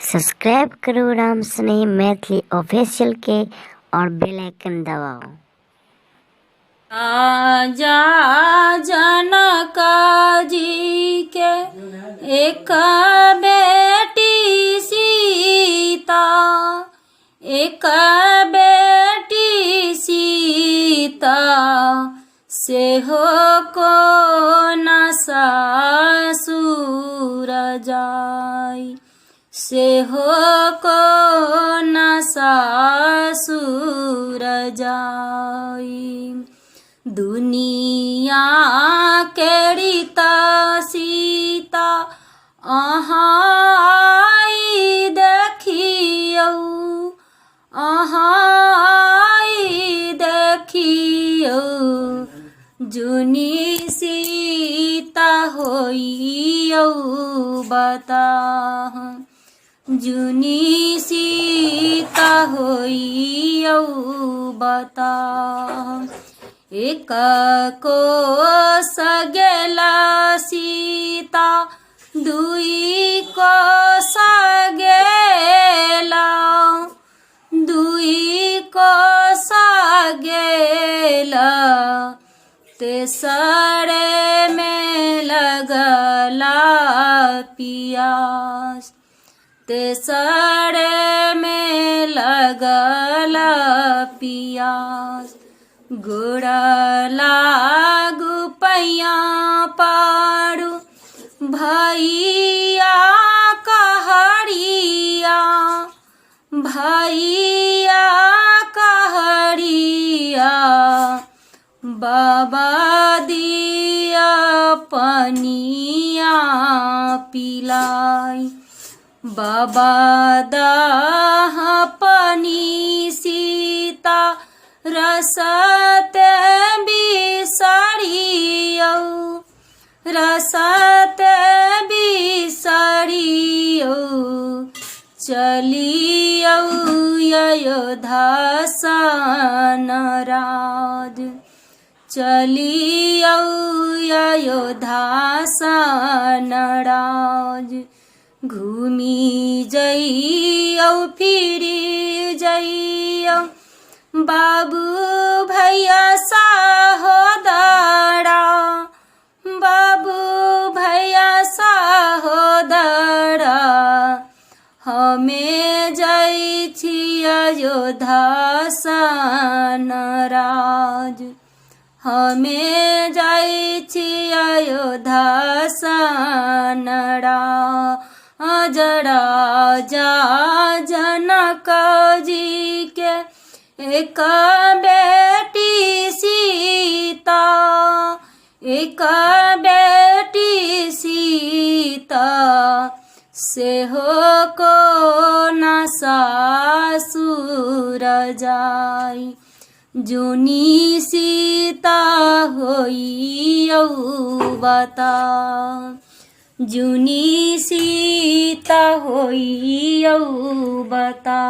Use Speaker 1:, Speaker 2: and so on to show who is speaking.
Speaker 1: Subscribe करो राम स्नेह Maithili official के और बेल आइकन दबाओ।
Speaker 2: राजा जनक जी के एक बेटी सीता, एक बेटी सीता से हो को न सासुर जाई, से हो को न सासुर जाई। दुनिया के रीता सीता अहाई देखियौ, अहाई देखियौ। जुनी सीता होइयौ बताह, जुनी सीता होइयौ बताह। एक को सगेला सीता, दुई को सगेला, दुई को सगेला। तेसरे में लगला पियास, तेसरे में लगला पियास। गोड़ा लागू पैया पारू भैया कहरिया, भैया कहरिया। बाबा दिया पनिया पिलाई, बाबा दाह पनी सीता रसत बिसरियौ, रसत बिसरियौ। चलियौ अयोध्या सन राज, चलियौ अयोध्या सन राज। घूमी जइयौ फिरी जइयौ, बाबू भैया सहोदरा, बाबू भैया सहोदरा। हमें जाइ छी अयोध्या सन राज, हमें जाइ छी अयोध्या सन राज। राजा जनक जी के एक बेटी सीता, एक बेटी सीता से हो को न सासुर जाई। जुनी सीता होइयौ बता, जुनी सीता होइयौ बता।